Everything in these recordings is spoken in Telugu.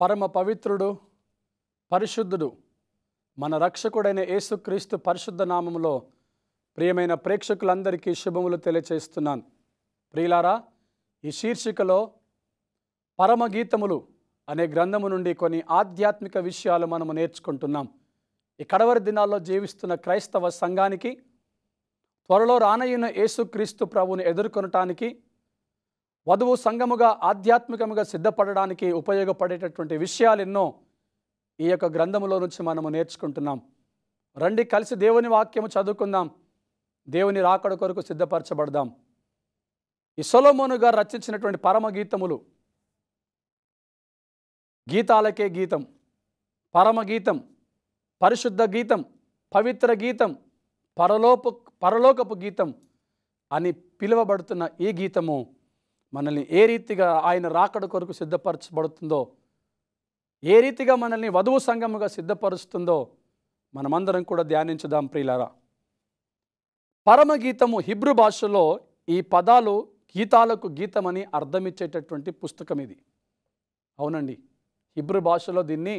పరమ పవిత్రుడు పరిశుద్ధుడు మన రక్షకుడైన యేసుక్రీస్తు పరిశుద్ధ నామములో ప్రియమైన ప్రేక్షకులందరికీ శుభములు తెలియచేస్తున్నాను. ప్రియులారా, ఈ శీర్షికలో పరమగీతములు అనే గ్రంథము నుండి కొన్ని ఆధ్యాత్మిక విషయాలు మనము నేర్చుకుంటున్నాం. ఈ కడవరి దినాల్లో జీవిస్తున్న క్రైస్తవ సంఘానికి త్వరలో రానయ్యున్న యేసుక్రీస్తు ప్రభువుని ఎదుర్కొనటానికి వధువు సంఘముగా ఆధ్యాత్మికముగా సిద్ధపడడానికి ఉపయోగపడేటటువంటి విషయాలెన్నో ఈ యొక్క గ్రంథములో నుంచి మనము నేర్చుకుంటున్నాం. రండి కలిసి దేవుని వాక్యము చదువుకుందాం, దేవుని రాకడ కొరకు సిద్ధపరచబడదాం. ఈ సొలొమోను గారు రచించినటువంటి పరమగీతములు, గీతాలకే గీతం, పరమగీతం, పరిశుద్ధ గీతం, పవిత్ర గీతం, పరలోకపు గీతం అని పిలువబడుతున్న ఈ గీతము మనల్ని ఏ రీతిగా ఆయన రాకడ కొరకు సిద్ధపరచబడుతుందో, ఏ రీతిగా మనల్ని వధువు సంఘముగా సిద్ధపరుస్తుందో మనమందరం కూడా ధ్యానించుదాం. ప్రియులారా, పరమగీతము హిబ్రూ భాషలో ఈ పదాలు గీతాలకు గీతమని అర్థమిచ్చేటటువంటి పుస్తకం ఇది. అవునండి, హిబ్రూ భాషలో దీన్ని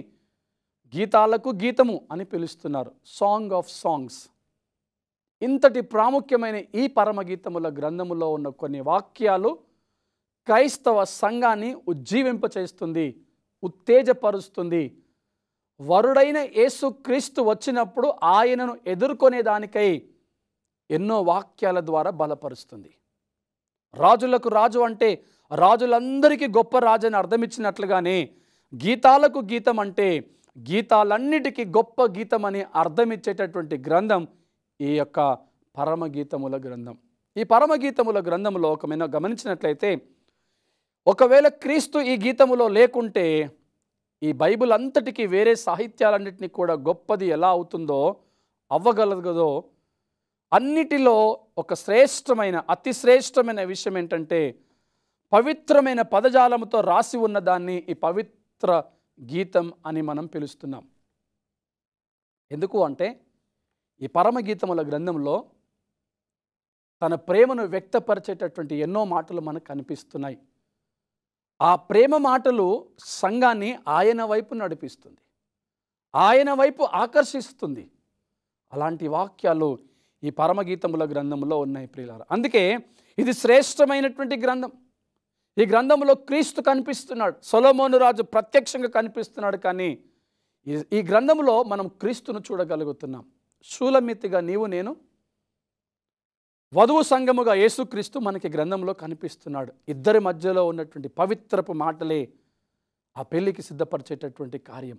గీతాలకు గీతము అని పిలుస్తున్నారు, సాంగ్ ఆఫ్ సాంగ్స్. ఇంతటి ప్రాముఖ్యమైన ఈ పరమగీతముల గ్రంథములో ఉన్న కొన్ని వాక్యాలు క్రైస్తవ సంఘాన్ని ఉజ్జీవింపచేస్తుంది, ఉత్తేజపరుస్తుంది. వరుడైన యేసుక్రీస్తు వచ్చినప్పుడు ఆయనను ఎదుర్కొనేదానికై ఎన్నో వాక్యాల ద్వారా బలపరుస్తుంది. రాజులకు రాజు అంటే రాజులందరికీ గొప్ప రాజు అని అర్థమిచ్చినట్లుగానే గీతాలకు గీతం అంటే గీతాలన్నిటికీ గొప్ప గీతం అని అర్థమిచ్చేటటువంటి గ్రంథం ఈ యొక్క పరమగీతముల గ్రంథం. ఈ పరమగీతముల గ్రంథములో ఒకమైనా గమనించినట్లయితే, ఒకవేళ క్రీస్తు ఈ గీతములో లేకుంటే ఈ బైబిల్ అంతటికీ వేరే సాహిత్యాలన్నింటినీ కూడా గొప్పది ఎలా అవుతుందో, అవ్వగలదో, అన్నిటిలో ఒక శ్రేష్టమైన అతి శ్రేష్టమైన విషయం ఏంటంటే పవిత్రమైన పదజాలముతో రాసి ఉన్న దాన్ని ఈ పవిత్ర గీతం అని మనం పిలుస్తున్నాం. ఎందుకు అంటే ఈ పరమగీతముల గ్రంథంలో తన ప్రేమను వ్యక్తపరిచేటటువంటి ఎన్నో మాటలు మనకు కనిపిస్తున్నాయి. ఆ ప్రేమ మాటలు సంఘాన్ని ఆయన వైపు నడిపిస్తుంది, ఆయన వైపు ఆకర్షిస్తుంది. అలాంటి వాక్యాలు ఈ పరమగీతముల గ్రంథంలో ఉన్నాయి ప్రియులారా. అందుకే ఇది శ్రేష్టమైనటువంటి గ్రంథం. ఈ గ్రంథంలో క్రీస్తు కనిపిస్తున్నాడు, సొలొమోను రాజు ప్రత్యక్షంగా కనిపిస్తున్నాడు. కానీ ఈ గ్రంథంలో మనం క్రీస్తును చూడగలుగుతున్నాం. శూలమితిగా నీవు నేను, వధువు సంఘముగా యేసుక్రీస్తు మనకి గ్రంథంలో కనిపిస్తున్నాడు. ఇద్దరి మధ్యలో ఉన్నటువంటి పవిత్రపు మాటలే ఆ పెళ్లికి సిద్ధపరిచేటటువంటి కార్యం.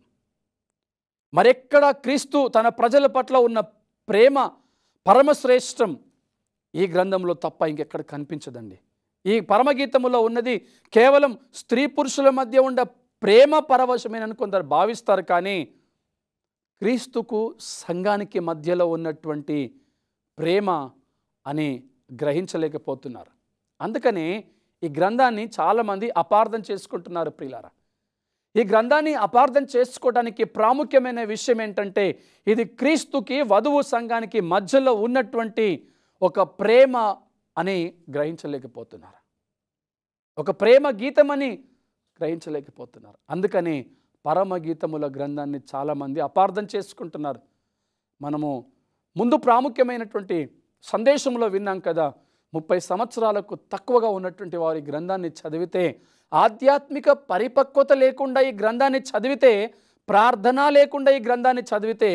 మరెక్కడ క్రీస్తు తన ప్రజల పట్ల ఉన్న ప్రేమ పరమశ్రేష్టం ఈ గ్రంథంలో తప్ప ఇంకెక్కడ కనిపించదండి. ఈ పరమగీతములో ఉన్నది కేవలం స్త్రీ పురుషుల మధ్య ఉన్న ప్రేమ పరవశమేనని కొందరు భావిస్తారు. కానీ క్రీస్తుకు సంఘానికి మధ్యలో ఉన్నటువంటి ప్రేమ అని గ్రహించలేకపోతున్నారు. అందుకనే ఈ గ్రంథాన్ని చాలామంది అపార్థం చేసుకుంటున్నారు. ప్రియులారా, ఈ గ్రంథాన్ని అపార్థం చేసుకోవడానికి ప్రాముఖ్యమైన విషయం ఏంటంటే ఇది క్రీస్తుకి వధువు సంఘానికి మధ్యలో ఉన్నటువంటి ఒక ప్రేమ అని గ్రహించలేకపోతున్నారు, ఒక ప్రేమ గీతమని గ్రహించలేకపోతున్నారు. అందుకని పరమగీతముల గ్రంథాన్ని చాలామంది అపార్థం చేసుకుంటున్నారు. మనము ముందు ప్రాముఖ్యమైనటువంటి సందేశంలో విన్నాం కదా, 30 సంవత్సరాలకు తక్కువగా ఉన్నటువంటి వారి గ్రంథాన్ని చదివితే, ఆధ్యాత్మిక పరిపక్వత లేకుండా ఈ గ్రంథాన్ని చదివితే, ప్రార్థన లేకుండా ఈ గ్రంథాన్ని చదివితే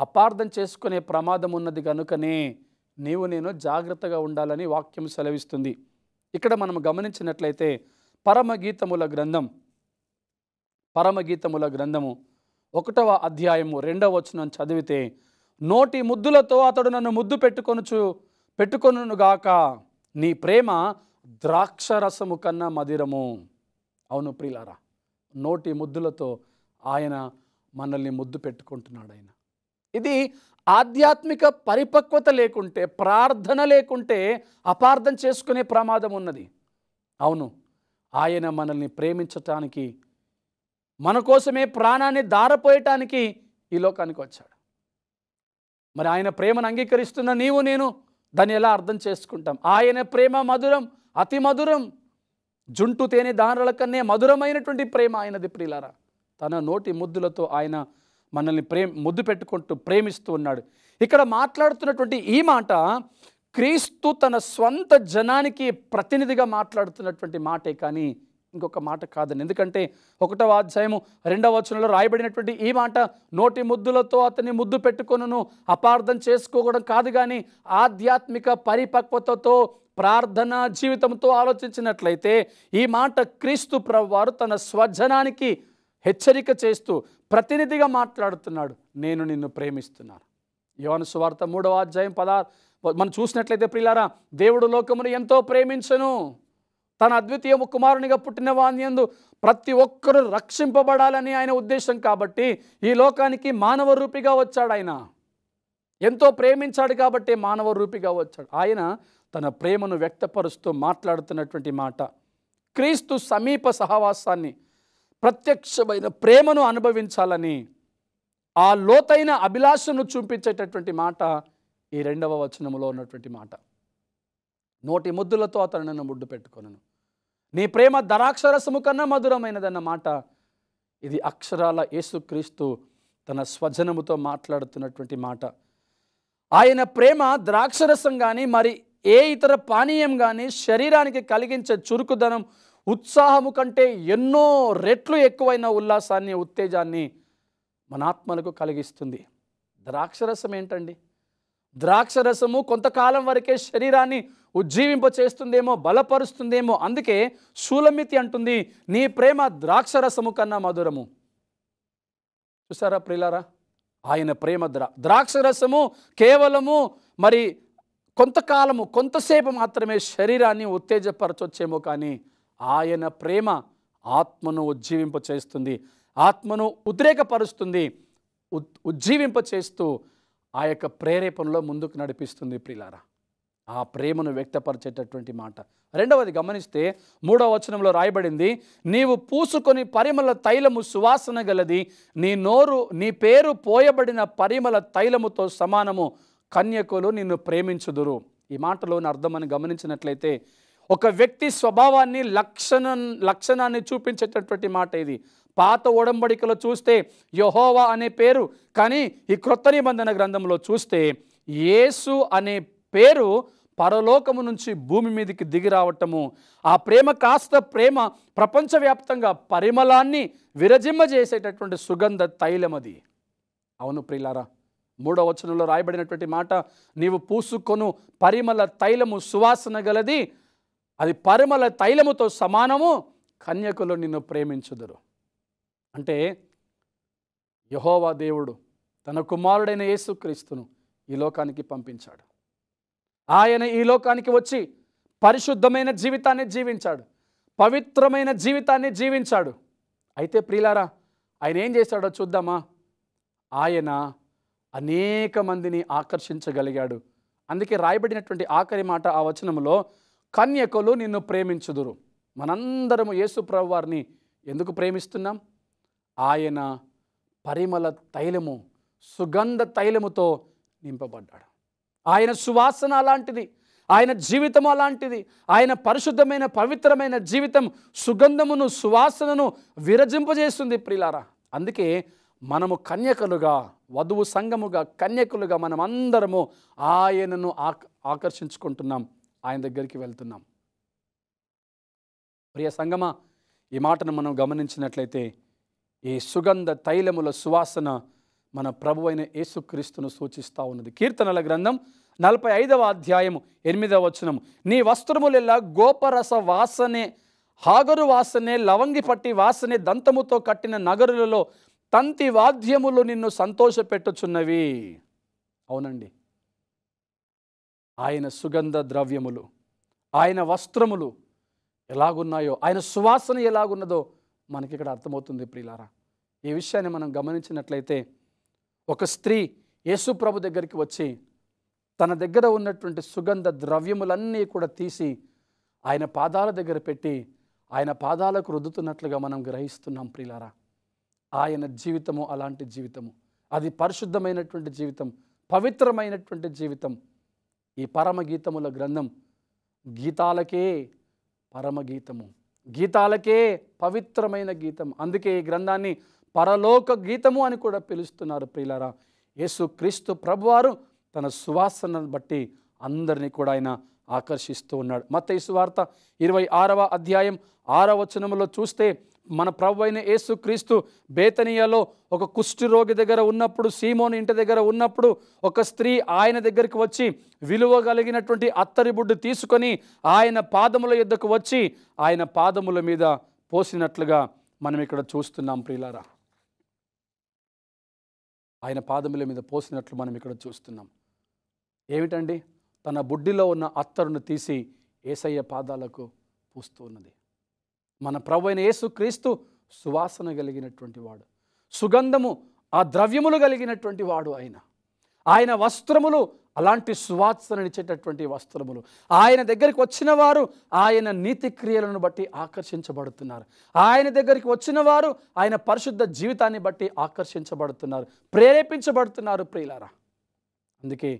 అపార్థం చేసుకునే ప్రమాదం ఉన్నది. కనుకనే నీవు నేను జాగ్రత్తగా ఉండాలని వాక్యం సెలవిస్తుంది. ఇక్కడ మనం గమనించినట్లయితే పరమగీతముల గ్రంథము 1వ అధ్యాయము 2వ వచనం చదివితే, నోటి ముద్దులతో అతడు నన్ను ముద్దు పెట్టుకొనుగాక, నీ ప్రేమ ద్రాక్షరసము కన్నా మధురము. అవును ప్రియులారా, నోటి ముద్దులతో ఆయన మనల్ని ముద్దు పెట్టుకుంటున్నాడు. ఆయన ఇది ఆధ్యాత్మిక పరిపక్వత లేకుంటే, ప్రార్థన లేకుంటే అపార్థం చేసుకునే ప్రమాదం ఉన్నది. అవును, ఆయన మనల్ని ప్రేమించటానికి, మన కోసమే ప్రాణాన్ని దారపోయటానికి ఈ లోకానికి వచ్చాడు. మరి ఆయన ప్రేమను అంగీకరిస్తున్న నీవు నేను దాన్ని ఎలా అర్థం చేసుకుంటాం? ఆయన ప్రేమ మధురం, అతి మధురం. జుంటు తేనె దారుల కన్నే మధురమైనటువంటి ప్రేమ ఆయనది ప్రియులారా. తన నోటి ముద్దులతో ఆయన మనల్ని ముద్దు పెట్టుకుంటూ ప్రేమిస్తూ ఉన్నాడు. ఇక్కడ మాట్లాడుతున్నటువంటి ఈ మాట క్రీస్తు తన స్వంత జనానికి ప్రతినిధిగా మాట్లాడుతున్నటువంటి మాటే కానీ ఇంకొక మాట కాదని. ఎందుకంటే 1వ అధ్యాయము 2వ వచనంలో రాయబడినటువంటి ఈ మాట నోటి ముద్దులతో అతన్ని ముద్దు పెట్టుకొనును అపార్థం చేసుకోవడం కాదు, కానీ ఆధ్యాత్మిక పరిపక్వతతో ప్రార్థన జీవితంతో ఆలోచించినట్లయితే ఈ మాట క్రీస్తు ప్రభువారు తన స్వజనానికి హెచ్చరిక చేస్తూ ప్రతినిధిగా మాట్లాడుతున్నాడు. నేను నిన్ను ప్రేమిస్తున్నాను. యోహాను సువార్త 3వ అధ్యాయం 16 మనం చూసినట్లయితే ప్రియులారా, దేవుడు లోకమును ఎంతో ప్రేమించెను, తన అద్వితీయ కుమారునిగా పుట్టిన వాని యందు ప్రతి ఒక్కరూ రక్షింపబడాలని ఆయన ఉద్దేశం. కాబట్టి ఈ లోకానికి మానవ రూపిగా వచ్చాడు. ఆయన ఎంతో ప్రేమించాడు కాబట్టి మానవ రూపిగా వచ్చాడు. ఆయన తన ప్రేమను వ్యక్తపరుస్తూ మాట్లాడుతున్నటువంటి మాట క్రీస్తు సమీప సహవాసాన్ని, ప్రత్యక్షమైన ప్రేమను అనుభవించాలని ఆ లోతైన అభిలాషను చూపించేటటువంటి మాట ఈ 2వ వచనములో ఉన్నటువంటి మాట. నోటి ముద్దులతో అతను నన్ను ముద్దు పెట్టుకొనను, నీ ప్రేమ ద్రాక్షరసము కన్నా మధురమైనదన్న మాట ఇది అక్షరాల యేసుక్రీస్తు తన స్వజనముతో మాట్లాడుతున్నటువంటి మాట. ఆయన ప్రేమ ద్రాక్షరసం కానీ మరి ఏ ఇతర పానీయం కానీ శరీరానికి కలిగించే చురుకుదనం, ఉత్సాహము కంటే ఎన్నో రెట్లు ఎక్కువైన ఉల్లాసాన్ని, ఉత్తేజాన్ని మన ఆత్మలకు కలిగిస్తుంది. ద్రాక్షరసం ఏంటండి? ద్రాక్షరసము కొంతకాలం వరకే శరీరాన్ని ఉజ్జీవింప చేస్తుందేమో, బలపరుస్తుందేమో. అందుకే షూలమితి అంటుంది, నీ ప్రేమ ద్రాక్షరసము కన్నా మధురము. చూసారా ప్రియులారా, ఆయన ప్రేమ ద్రాక్షరసము కేవలము మరి కొంతకాలము, కొంతసేపు మాత్రమే శరీరాన్ని ఉత్తేజపరచొచ్చేమో, కానీ ఆయన ప్రేమ ఆత్మను ఉజ్జీవింప చేస్తుంది, ఆత్మను ఉద్రేకపరుస్తుంది, ఉజ్జీవింప చేస్తూ ఆ యొక్క ప్రేరేపణలో ముందుకు నడిపిస్తుంది. ప్రియులారా, ఆ ప్రేమను వ్యక్తపరిచేటటువంటి మాట. రెండవది గమనిస్తే 3వ వచనంలో రాయబడింది, నీవు పూసుకొని పరిమళ తైలము సువాసన గలది, నీ పేరు పోయబడిన పరిమళ తైలముతో సమానము, కన్యకులు నిన్ను ప్రేమించుదురు. ఈ మాటలోని అర్థమని గమనించినట్లయితే ఒక వ్యక్తి స్వభావాన్ని, లక్షణాన్ని చూపించేటటువంటి మాట ఇది. పాత ఒడంబడికలో చూస్తే యెహోవా అనే పేరు, కానీ ఈ క్రొత్త నిబంధన గ్రంథంలో చూస్తే యేసు అనే పేరు పరలోకము నుంచి భూమి మీదకి దిగి రావటము, ఆ ప్రేమ కాస్త ప్రేమ ప్రపంచవ్యాప్తంగా పరిమళాన్ని విరజిమ్మజేసేటటువంటి సుగంధ తైలం అది. అవును ప్రియులారా, 3వ వచనంలో రాయబడినటువంటి మాట, నీవు పూసుకొను పరిమళ తైలము సువాసన గలది, అది పరిమళ తైలముతో సమానము, కన్యకులు నిన్ను ప్రేమించుదురు. అంటే యెహోవా దేవుడు తన కుమారుడైన యేసుక్రీస్తును ఈ లోకానికి పంపించాడు. ఆయన ఈ లోకానికి వచ్చి పరిశుద్ధమైన జీవితాన్ని జీవించాడు, పవిత్రమైన జీవితాన్ని జీవించాడు. అయితే ప్రియులారా, ఆయన ఏం చేశాడో చూద్దామా? ఆయన అనేక మందిని ఆకర్షించగలిగాడు. అందుకే రాయబడినటువంటి ఆఖరి మాట ఆ వచనంలో, కన్యకులు నిన్ను ప్రేమించుదురు. మనందరము యేసు ప్రభు వారిని ఎందుకు ప్రేమిస్తున్నాం? ఆయన పరిమళ తైలము, సుగంధ తైలముతో నింపబడ్డాడు. ఆయన సువాసన అలాంటిది, ఆయన జీవితం అలాంటిది. ఆయన పరిశుద్ధమైన పవిత్రమైన జీవితం సుగంధమును, సువాసనను విరజింపజేస్తుంది ప్రియులారా. అందుకే మనము కన్యకలుగా, వధువు సంఘముగా, కన్యకులుగా మనం అందరము ఆయనను ఆకర్షించుకుంటున్నాం, ఆయన దగ్గరికి వెళ్తున్నాం. ప్రియ సంగమా, ఈ మాటను మనం గమనించినట్లయితే ఈ సుగంధ తైలముల సువాసన మన ప్రభువైన యేసుక్రీస్తును సూచిస్తూ ఉన్నది. కీర్తనల గ్రంథం 45వ అధ్యాయము 8వ వచనం, నీ వస్త్రములెల్లా గోపరస వాసనే, హాగరు వాసనే, లవంగి పట్టి వాసనే, దంతముతో కట్టిన నగరులలో తంతి వాద్యములు నిన్ను సంతోషపెట్టుచున్నవి. అవునండి, ఆయన సుగంధ ద్రవ్యములు, ఆయన వస్త్రములు ఎలాగున్నాయో, ఆయన సువాసన ఎలాగున్నదో మనకి ఇక్కడ అర్థమవుతుంది ప్రియులారా. ఈ విషయాన్ని మనం గమనించినట్లయితే, ఒక స్త్రీ యేసు ప్రభు దగ్గరికి వచ్చి తన దగ్గర ఉన్నటువంటి సుగంధ ద్రవ్యములన్నీ కూడా తీసి ఆయన పాదాల దగ్గర పెట్టి ఆయన పాదాలకు రుద్దుతున్నట్లుగా మనం గ్రహిస్తున్నాం ప్రియులారా. ఆయన జీవితము అలాంటి జీవితము, అది పరిశుద్ధమైనటువంటి జీవితం, పవిత్రమైనటువంటి జీవితం. ఈ పరమగీతముల గ్రంథం గీతాలకే పరమగీతము, గీతాలకే పవిత్రమైన గీతం. అందుకే ఈ గ్రంథాన్ని పరలోక గీతము అని కూడా పిలుస్తున్నారు ప్రియులారా. యేసుక్రీస్తు ప్రభువారు తన సువాసనను బట్టి అందరినీ కూడా ఆయన ఆకర్షిస్తూ ఉన్నాడు. మత్తయి సువార్త 26వ అధ్యాయం 6వ వచనములో చూస్తే మన ప్రభు అయిన యేసుక్రీస్తు బేతనియాలో ఒక కుష్ఠి రోగి దగ్గర ఉన్నప్పుడు, సీమోను ఇంటి దగ్గర ఉన్నప్పుడు ఒక స్త్రీ ఆయన దగ్గరికి వచ్చి విలువ కలిగినటువంటి అత్తరి బుడ్డు తీసుకొని ఆయన పాదముల యొద్దకు వచ్చి ఆయన పాదముల మీద పోసినట్లుగా మనం ఇక్కడ చూస్తున్నాం ప్రియులారా. ఆయన పాదముల మీద పోసినట్లు మనం ఇక్కడ చూస్తున్నాం. ఏమిటండి? తన బుడ్డిలో ఉన్న అత్తరును తీసి యేసయ్య పాదాలకు పూస్తూ ఉన్నది. మన ప్రభు అయిన యేసుక్రీస్తు సువాసన కలిగినటువంటి వాడు, సుగంధము ఆ ద్రవ్యములు కలిగినటువంటి వాడు. ఆయన వస్త్రములు అలాంటి సువాసననిచ్చేటటువంటి వస్త్రములు. ఆయన దగ్గరికి వచ్చిన వారు ఆయన నీతి క్రియలను బట్టి ఆకర్షించబడుతున్నారు. ఆయన దగ్గరికి వచ్చిన వారు ఆయన పరిశుద్ధ జీవితాన్ని బట్టి ఆకర్షించబడుతున్నారు, ప్రేరేపించబడుతున్నారు ప్రియులారా. అందుకే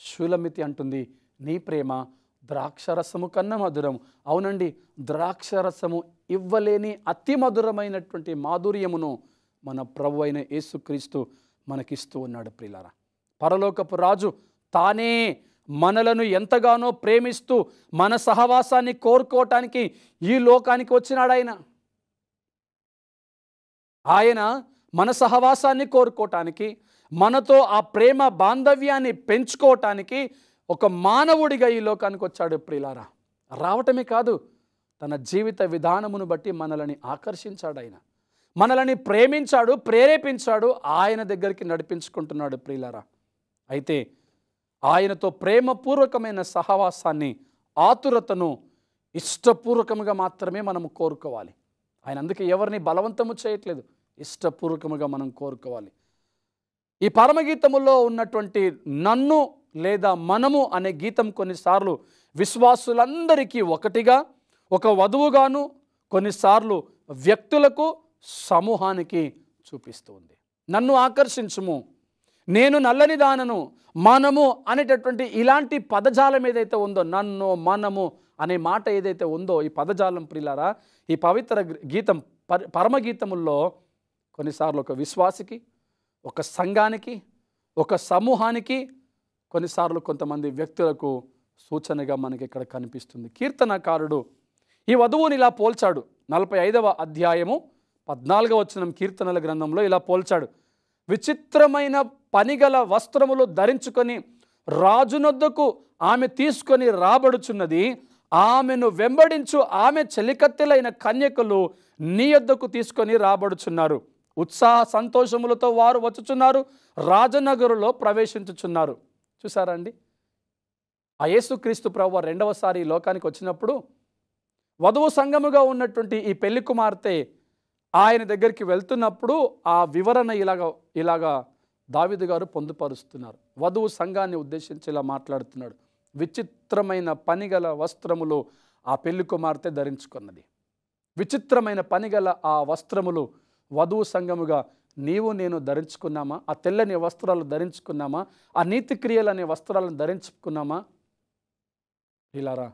షూలమితి అంటుంది, నీ ప్రేమ ద్రాక్షరసము కన్నా మధురం. అవునండి, ద్రాక్షరసము ఇవ్వలేని అతి మధురమైనటువంటి మాధుర్యమును మన ప్రభు అయిన యేసుక్రీస్తు మనకిస్తూ ఉన్నాడు ప్రియులారా. పరలోకపు రాజు తానే మనలను ఎంతగానో ప్రేమిస్తూ మన సహవాసాన్ని కోరుకోవటానికి ఈ లోకానికి వచ్చినాడు. ఆయన మన సహవాసాన్ని కోరుకోవటానికి, మనతో ఆ ప్రేమ బాంధవ్యాన్ని పెంచుకోవటానికి ఒక మానవుడిగా ఈ లోకానికి వచ్చాడు ప్రియులారా. రావటమే కాదు, తన జీవిత విధానమును బట్టి మనల్ని ఆకర్షించాడు. ఆయన మనల్ని ప్రేమించాడు, ప్రేరేపించాడు, ఆయన దగ్గరికి నడిపించుకుంటున్నాడు ప్రియులారా. అయితే ఆయనతో ప్రేమపూర్వకమైన సహవాసాన్ని, ఆతురతను ఇష్టపూర్వకముగా మాత్రమే మనం కోరుకోవాలి. ఆయన అందుకే ఎవరిని బలవంతము చేయట్లేదు, ఇష్టపూర్వకముగా మనం కోరుకోవాలి. ఈ పరమగీతములో ఉన్నటువంటి నన్ను లేదా మనము అనే గీతం కొన్నిసార్లు విశ్వాసులందరికీ ఒకటిగా, ఒక వధువుగాను, కొన్నిసార్లు వ్యక్తులకు, సమూహానికి చూపిస్తూ ఉంది. నన్ను ఆకర్షించుము, నేను నల్లని దానను, మనము అనేటటువంటి ఇలాంటి పదజాలం ఏదైతే ఉందో, నన్ను, మనము అనే మాట ఏదైతే ఉందో, ఈ పదజాలం ప్రియులారా, ఈ పవిత్ర గీతం పరమగీతముల్లో కొన్నిసార్లు ఒక విశ్వాసికి, ఒక సంఘానికి, ఒక సమూహానికి, కొన్నిసార్లు కొంతమంది వ్యక్తులకు సూచనగా మనకి ఇక్కడ కనిపిస్తుంది. కీర్తనకారుడు ఈ వధువుని ఇలా పోల్చాడు. 45వ అధ్యాయము 14వ వచనం కీర్తనల గ్రంథంలో ఇలా పోల్చాడు. విచిత్రమైన పనిగల వస్త్రములు ధరించుకొని రాజునొద్దకు ఆమె తీసుకొని రాబడుచున్నది. ఆమెను వెంబడించు ఆమె చెలికత్తెలైన కన్యకలు నీ యొద్దకు తీసుకొని రాబడుచున్నారు. ఉత్సాహ సంతోషములతో వారు వచ్చుచున్నారు, రాజనగరులో ప్రవేశించుచున్నారు. చూసారా అండి? ఆ యేసుక్రీస్తు ప్రభువు రెండవసారి ఈ లోకానికి వచ్చినప్పుడు వధువు సంఘముగా ఉన్నటువంటి ఈ పెళ్లి కుమార్తె ఆయన దగ్గరికి వెళ్తున్నప్పుడు ఆ వివరణ ఇలాగా దావీదు గారు పొందుపరుస్తున్నారు. వధువు సంఘాన్ని ఉద్దేశించి ఇలా మాట్లాడుతున్నాడు. విచిత్రమైన పనిగల వస్త్రములు ఆ పెళ్లి కుమార్తె ధరించుకున్నది. విచిత్రమైన పనిగల ఆ వస్త్రములు వధువు సంఘముగా నీవు నేను ధరించుకున్నామా? ఆ తెల్లని వస్త్రాలు ధరించుకున్నామా? ఆ నీతి క్రియలు అనే వస్త్రాలను ధరించుకున్నామా? ఇలారా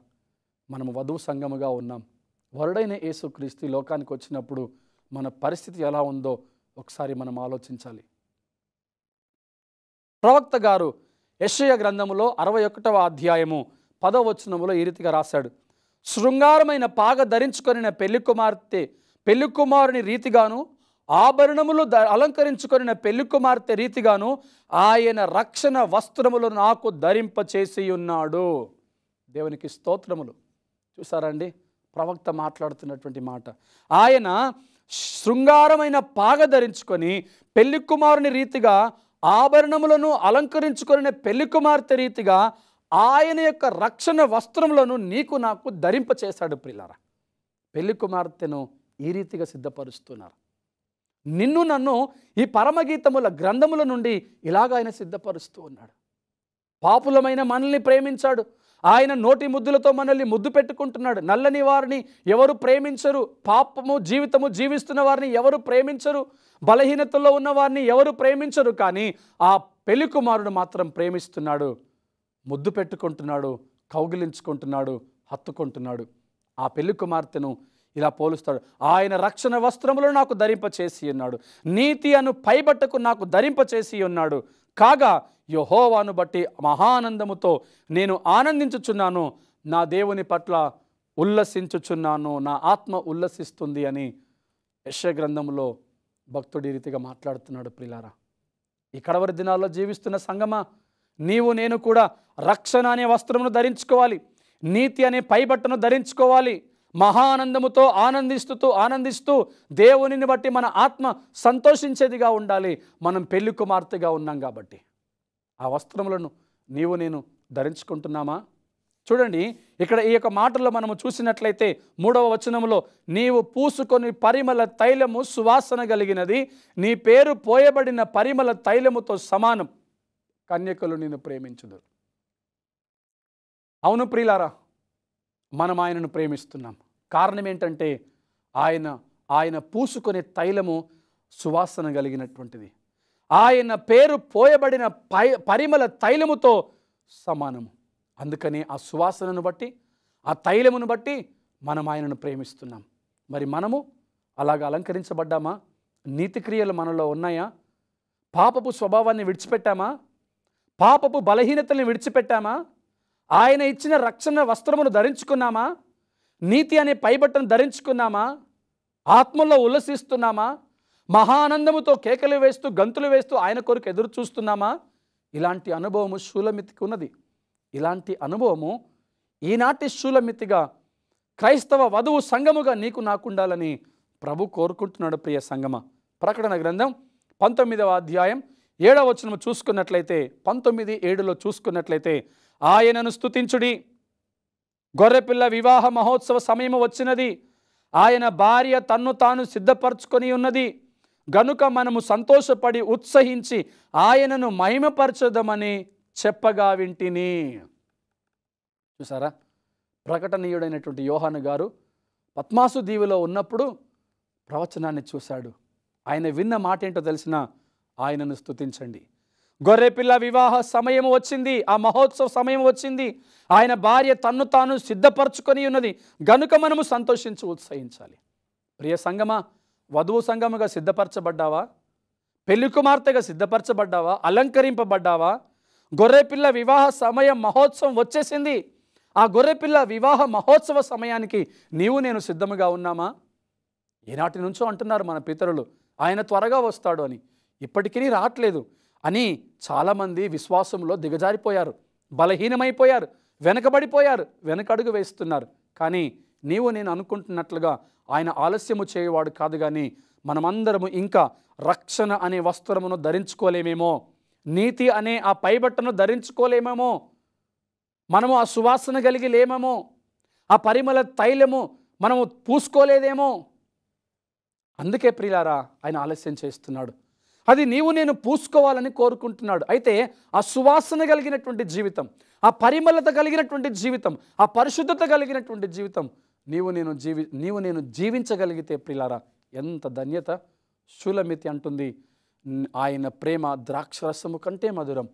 మనము వధువు సంఘముగా ఉన్నాం. వరుడైన యేసుక్రీస్తు లోకానికి వచ్చినప్పుడు మన పరిస్థితి ఎలా ఉందో ఒకసారి మనం ఆలోచించాలి. ప్రవక్త గారు యెషయా గ్రంథములో 61వ అధ్యాయము 10వ వచనములో ఈ రీతిగా రాశాడు. శృంగారమైన పాగ ధరించుకొనిన పెళ్లి కుమారుని రీతిగాను, ఆభరణములు అలంకరించుకొనిన పెళ్లి కుమార్తె రీతిగాను ఆయన రక్షణ వస్త్రములు నాకు ధరింపచేసి ఉన్నాడు. దేవునికి స్తోత్రములు. చూసారండి ప్రవక్త మాట్లాడుతున్నటువంటి మాట. ఆయన శృంగారమైన పాగ ధరించుకొని పెళ్లి కుమారుని రీతిగా, ఆభరణములను అలంకరించుకొనిన పెళ్లి కుమార్తె రీతిగా ఆయన యొక్క రక్షణ వస్త్రములను నీకు నాకు ధరింపచేశాడు ప్రియులారా. పెళ్లి కుమార్తెను ఈ రీతిగా సిద్ధపరుస్తున్నారు. నిన్ను నన్ను ఈ పరమగీతముల గ్రంథముల నుండి ఇలాగ ఆయన సిద్ధపరుస్తూ ఉన్నాడు. పాపులమైన మనల్ని ప్రేమించాడు. ఆయన నోటి ముద్దులతో మనల్ని ముద్దు పెట్టుకుంటున్నాడు. నల్లని వారిని ఎవరు ప్రేమించరు, పాపము జీవితము జీవిస్తున్న వారిని ఎవరు ప్రేమించరు, బలహీనతలో ఉన్న వారిని ఎవరు ప్రేమించరు. కానీ ఆ పెళ్లి కుమారుడు మాత్రం ప్రేమిస్తున్నాడు, ముద్దు పెట్టుకుంటున్నాడు, కౌగిలించుకుంటున్నాడు, హత్తుకుంటున్నాడు. ఆ పెళ్లి కుమార్తెను ఇలా పోలుస్తాడు. ఆయన రక్షణ వస్త్రములు నాకు ధరింపచేసి ఉన్నాడు, నీతి అను పైబట్టకు నాకు ధరింపచేసి ఉన్నాడు. కాగా యెహోవాను బట్టి మహానందముతో నేను ఆనందించుచున్నాను, నా దేవుని పట్ల ఉల్లసించుచున్నాను, నా ఆత్మ ఉల్లసిస్తుంది అని యెషయా గ్రంథంలో భక్తుడి రీతిగా మాట్లాడుతున్నాడు. ప్రియులారా, ఈ కడవరి దినాల్లో జీవిస్తున్న సంగమా, నీవు నేను కూడా రక్షణ అనే వస్త్రమును ధరించుకోవాలి, నీతి అనే పైబట్టను ధరించుకోవాలి. మహానందముతో ఆనందిస్తూ దేవునిని బట్టి మన ఆత్మ సంతోషించేదిగా ఉండాలి. మనం పెళ్లి కుమార్తెగా ఉన్నాం కాబట్టి ఆ వస్త్రములను నీవు నేను ధరించుకుంటున్నామా? చూడండి, ఇక్కడ ఈ యొక్క మాటల్లో మనము చూసినట్లయితే 3వ వచనంలో, నీవు పూసుకొని పరిమళ తైలము సువాసన కలిగినది, నీ పేరు పోయబడిన పరిమళ తైలముతో సమానం, కన్యకలు నిన్ను ప్రేమించుదురు. అవును ప్రియులారా, మనం ఆయనను ప్రేమిస్తున్నాం. కారణం ఏంటంటే ఆయన పూసుకునే తైలము సువాసన కలిగినటువంటిది. ఆయన పేరు పోయబడిన పరిమళ తైలముతో సమానము. అందుకని ఆ సువాసనను బట్టి, ఆ తైలమును బట్టి మనం ఆయనను ప్రేమిస్తున్నాం. మరి మనము అలాగ అలంకరించబడ్డామా? నీతి క్రియలు మనలో ఉన్నాయా? పాపపు స్వభావాన్ని విడిచిపెట్టామా? పాపపు బలహీనతల్ని విడిచిపెట్టామా? ఆయన ఇచ్చిన రక్షణ వస్త్రమును ధరించుకున్నామా? నీతి అనే పైబట్టను ధరించుకున్నామా? ఆత్మలో ఉల్లసిస్తున్నామా? మహానందముతో కేకలు వేస్తూ గంతులు వేస్తూ ఆయన కొరకు ఎదురు చూస్తున్నామా? ఇలాంటి అనుభవము షూలమితికి ఉన్నది. ఇలాంటి అనుభవము ఈనాటి షూలమితిగా క్రైస్తవ వధువు సంఘముగా నీకు నాకుండాలని ప్రభు కోరుకుంటున్నాడు. ప్రియ సంగమ, ప్రకటన గ్రంథం 19వ అధ్యాయం 7వ వచనం చూసుకున్నట్లయితే, 19:7లో చూసుకున్నట్లయితే, ఆయనను స్తుతించుడి, గొర్రెపిల్ల వివాహ మహోత్సవ సమయము వచ్చినది, ఆయన భార్య తన్ను తాను సిద్ధపరచుకొని ఉన్నది, గనుక మనము సంతోషపడి ఉత్సహించి ఆయనను మహిమపరచదమని చెప్పగా వింటిని. చూసారా, ప్రకటనీయుడైనటువంటి యోహాను గారు పద్మాసు దీవిలో ఉన్నప్పుడు ప్రవచనాన్ని చూశాడు. ఆయన విన్న మాట ఏంటో తెలిసిన, ఆయనను స్తుతించండి, గొర్రెపిల్ల వివాహ సమయం వచ్చింది, ఆ మహోత్సవ సమయం వచ్చింది, ఆయన భార్య తన్ను తాను సిద్ధపరచుకొని ఉన్నది, గనుక మనము సంతోషించి ఉత్సహించాలి. ప్రియ సంగమా, వధువు సంగముగా సిద్ధపరచబడ్డావా? పెళ్లి కుమార్తెగా సిద్ధపరచబడ్డావా? అలంకరింపబడ్డావా? గొర్రెపిల్ల వివాహ సమయం మహోత్సవం వచ్చేసింది. ఆ గొర్రెపిల్ల వివాహ మహోత్సవ సమయానికి నీవు నేను సిద్ధముగా ఉన్నామా? ఈనాటి నుంచో అంటున్నారు మన పితరులు, ఆయన త్వరగా వస్తాడు అని. ఇప్పటికీ రావట్లేదు అని చాలామంది విశ్వాసంలో దిగజారిపోయారు, బలహీనమైపోయారు, వెనకబడిపోయారు, వెనకడుగు వేస్తున్నారు. కానీ నీవు నేను అనుకుంటున్నట్లుగా ఆయన ఆలస్యము చేయవాడు కాదు. కానీ మనమందరము ఇంకా రక్షణ అనే వస్త్రమును ధరించుకోలేమేమో, నీతి అనే ఆ పైబట్టను ధరించుకోలేమేమో, మనము ఆ సువాసన కలిగి లేమేమో, ఆ పరిమళ తైలము మనము పూసుకోలేదేమో. అందుకే ప్రియులారా, ఆయన ఆలస్యం చేస్తున్నాడు. అది నీవు నేను పూసుకోవాలని కోరుకుంటున్నాడు. అయితే ఆ సువాసన కలిగినటువంటి జీవితం, ఆ పరిమళత కలిగినటువంటి జీవితం, ఆ పరిశుద్ధత కలిగినటువంటి జీవితం నీవు నేను జీవించగలిగితే ప్రియులారా, ఎంత ధన్యత. షూలమితి అంటుంది, ఆయన ప్రేమ ద్రాక్షరసము కంటే మధురం.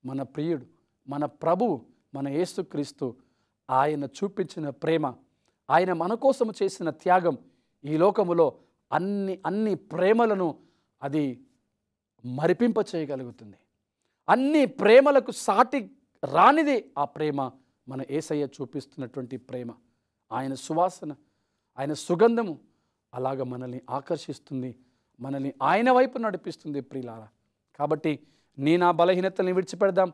మన ప్రియుడు, మన ప్రభువు, మన యేసుక్రీస్తు, ఆయన చూపించిన ప్రేమ, ఆయన మన కోసము చేసిన త్యాగం ఈ లోకములో అన్ని ప్రేమలను అది మరిపింప చేయగలుగుతుంది. అన్ని ప్రేమలకు సాటి రానిది ఆ ప్రేమ, మన యేసయ్య చూపిస్తున్నటువంటి ప్రేమ. ఆయన సువాసన, ఆయన సుగంధము అలాగ మనల్ని ఆకర్షిస్తుంది, మనల్ని ఆయన వైపు నడిపిస్తుంది ప్రియులారా. కాబట్టి నా బలహీనతల్ని విడిచిపెడదాం.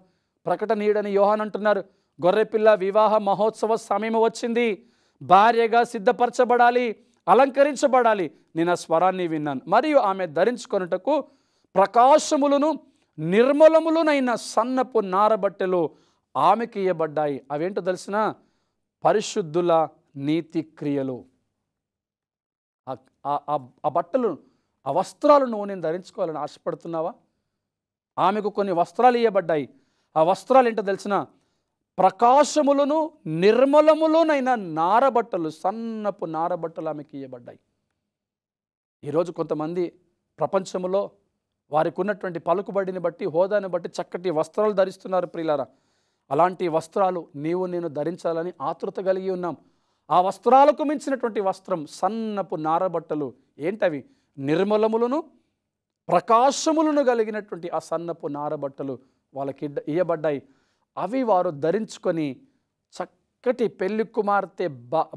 ప్రకటనీయుడని యోహాను అంటున్నారు, గొర్రెపిల్ల వివాహ మహోత్సవ సమయం వచ్చింది, భార్యగా సిద్ధపరచబడాలి, అలంకరించబడాలి. నేను ఆ స్వరాన్ని విన్నాను. మరియు ఆమె ధరించుకొనుటకు ప్రకాశములను నిర్మలములునైన సన్నపు నారబట్టెలు ఆమెకి ఇయ్యబడ్డాయి. అవేంటో తెలిసిన, పరిశుద్ధుల నీతి క్రియలు. ఆ బట్టలు, ఆ వస్త్రాలు నువ్వు నేను ధరించుకోవాలని ఆశపడుతున్నావా? ఆమెకు కొన్ని వస్త్రాలు ఇవ్వబడ్డాయి. ఆ వస్త్రాలు ఏంటో తెలిసిన, ప్రకాశములను నిర్మలములునైన నారబట్టలు, సన్నపు నారబట్టలు ఆమెకి ఇవ్వబడ్డాయి. ఈరోజు కొంతమంది ప్రపంచంలో వారికి ఉన్నటువంటి పలుకుబడిని బట్టి, హోదాని బట్టి చక్కటి వస్త్రాలు ధరిస్తున్నారు ప్రియులారా. అలాంటి వస్త్రాలు నీవు నేను ధరించాలని ఆతృత కలిగి ఉన్నాం. ఆ వస్త్రాలకు మించినటువంటి వస్త్రం సన్నపు నారబట్టలు. ఏంటవి? నిర్మలములను ప్రకాశములను కలిగినటువంటి ఆ సన్నపు నారబట్టలు వాళ్ళకి ఇయ్యబడ్డాయి. అవి వారు ధరించుకొని చక్కటి పెళ్లి కుమార్తె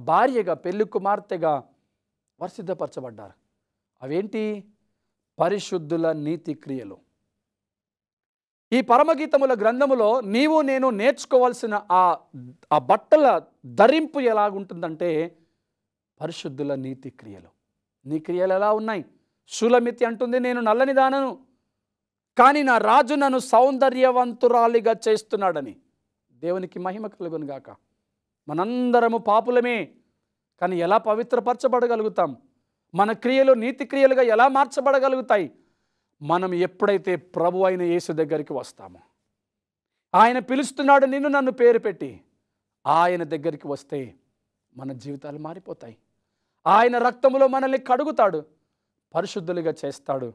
భార్యగా, పెళ్లి కుమార్తెగా వారు సిద్ధపరచబడ్డారు. అవేంటి? పరిశుద్ధుల నీతి క్రియలు. ఈ పరమగీతముల గ్రంథములో నీవు నేను నేర్చుకోవాల్సిన ఆ బట్టల ధరింపు ఎలాగుంటుందంటే పరిశుద్ధుల నీతి క్రియలు. నీ క్రియలు ఎలా ఉన్నాయి? షూలమితి అంటుంది, నేను నల్లని దానను, కానీ నా రాజు నన్ను సౌందర్యవంతురాలిగా చేస్తున్నాడని. దేవునికి మహిమ కలుగును గాక. మనందరము పాపులమే, కానీ ఎలా పవిత్రపరచబడగలుగుతాం? మన క్రియలు నీతి క్రియలుగా ఎలా మార్చబడగలుగుతాయి? మనం ఎప్పుడైతే ప్రభు అయిన యేసు దగ్గరికి వస్తామో, ఆయన పిలుస్తున్నాడు నిన్ను నన్ను పేరు పెట్టి, ఆయన దగ్గరికి వస్తే మన జీవితాలు మారిపోతాయి. ఆయన రక్తములో మనల్ని కడుగుతాడు, పరిశుద్ధులుగా చేస్తాడు.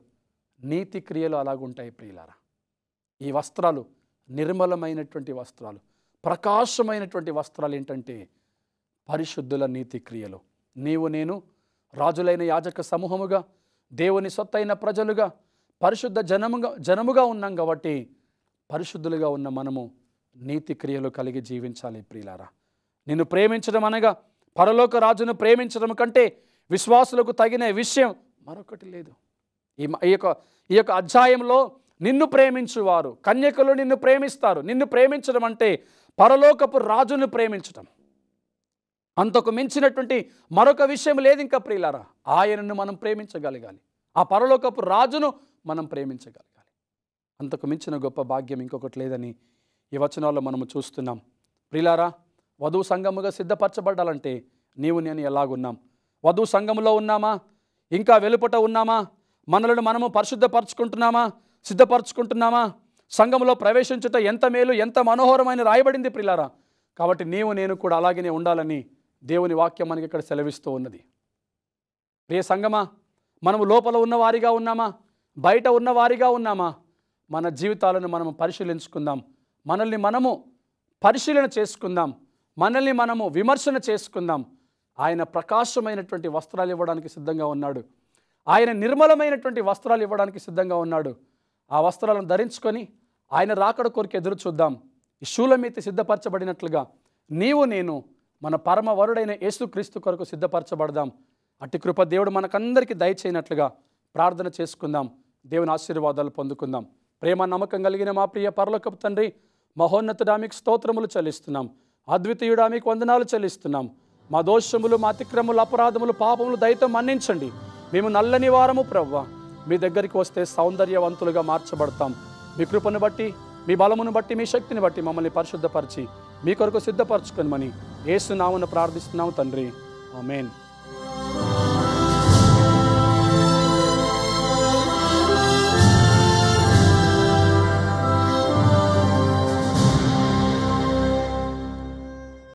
నీతి క్రియలు అలాగుంటాయి ప్రియులారా. ఈ వస్త్రాలు నిర్మలమైనటువంటి వస్త్రాలు, ప్రకాశమైనటువంటి వస్త్రాలు ఏంటంటే పరిశుద్ధుల నీతి క్రియలు. నీవు నేను రాజులైన యాజక సమూహముగా, దేవుని సొత్తైన ప్రజలుగా, పరిశుద్ధ జనముగా ఉన్నాం కాబట్టి పరిశుద్ధులుగా ఉన్న మనము నీతి క్రియలు కలిగి జీవించాలి ప్రియులారా. నిన్ను ప్రేమించడం అనగా పరలోక రాజును ప్రేమించడం కంటే విశ్వాసులకు తగిన విషయం మరొకటి లేదు. ఈ యొక్క అధ్యాయంలో నిన్ను ప్రేమించువారు, కన్యకలు నిన్ను ప్రేమిస్తారు. నిన్ను ప్రేమించడం అంటే పరలోకపు రాజును ప్రేమించడం. అంతకు మించినటువంటి మరొక విషయం లేదు ఇంకా ప్రియులారా. ఆయనను మనం ప్రేమించగలగాలి, ఆ పరలోకపు రాజును మనం ప్రేమించగలగాలి. అంతకు మించిన గొప్ప భాగ్యం ఇంకొకటి లేదని ఈ వచనాల్లో మనము చూస్తున్నాం. ప్రియులారా, వధువు సంఘముగా సిద్ధపరచబడాలంటే నీవు నేను ఎలాగున్నాం? వధువు సంఘములో ఉన్నామా? ఇంకా వెలుపట ఉన్నామా? మనలను మనము పరిశుద్ధపరచుకుంటున్నామా? సిద్ధపరచుకుంటున్నామా? సంఘములో ప్రవేశించుట ఎంత మేలు, ఎంత మనోహరమైన రాయబడింది ప్రియులారా. కాబట్టి నీవు నేను కూడా అలాగనే ఉండాలని దేవుని వాక్యం మనకి ఇక్కడ సెలవిస్తూ ఉన్నది. ప్రియ సంఘమా, మనము లోపల ఉన్నవారిగా ఉన్నామా? బయట ఉన్నవారిగా ఉన్నామా? మన జీవితాలను మనము పరిశీలించుకుందాం. మనల్ని మనము పరిశీలన చేసుకుందాం. మనల్ని మనము విమర్శన చేసుకుందాం. ఆయన ప్రకాశమైనటువంటి వస్త్రాలు ఇవ్వడానికి సిద్ధంగా ఉన్నాడు. ఆయన నిర్మలమైనటువంటి వస్త్రాలు ఇవ్వడానికి సిద్ధంగా ఉన్నాడు. ఆ వస్త్రాలను ధరించుకొని ఆయన రాకడ కొరకు ఎదురు చూద్దాం. ఈ షూలమితి సిద్ధపరచబడినట్లుగా నీవు నేను మన పరమ వరుడైన యేసుక్రీస్తు కొరకు సిద్ధపరచబడదాం. అట్టి కృప దేవుడు మనకందరికీ దయచేయనట్లుగా ప్రార్థన చేసుకుందాం. దేవుని ఆశీర్వాదాలు పొందుకుందాం. ప్రేమ నమ్మకం కలిగిన మా ప్రియ పరలోకపు తండ్రి, మహోన్నతుడా మీకు స్తోత్రములు చెల్లిస్తున్నాం. అద్వితీయుడా మీకు వందనాలు చెల్లిస్తున్నాం. మా దోషములు, మా అతిక్రములు, అపరాధములు, పాపములు దయతో మన్నించండి. మేము నల్లని వారము ప్రభువా, మీ దగ్గరికి వస్తే సౌందర్యవంతులుగా మార్చబడతాం. మీ కృపను బట్టి, మీ బలమును బట్టి, మీ శక్తిని బట్టి మమ్మల్ని పరిశుద్ధపరిచి మీ కొరకు సిద్ధపరచుకొనమని యేసు నామమున ప్రార్థిస్తున్నాము తండ్రి. ఆమేన్.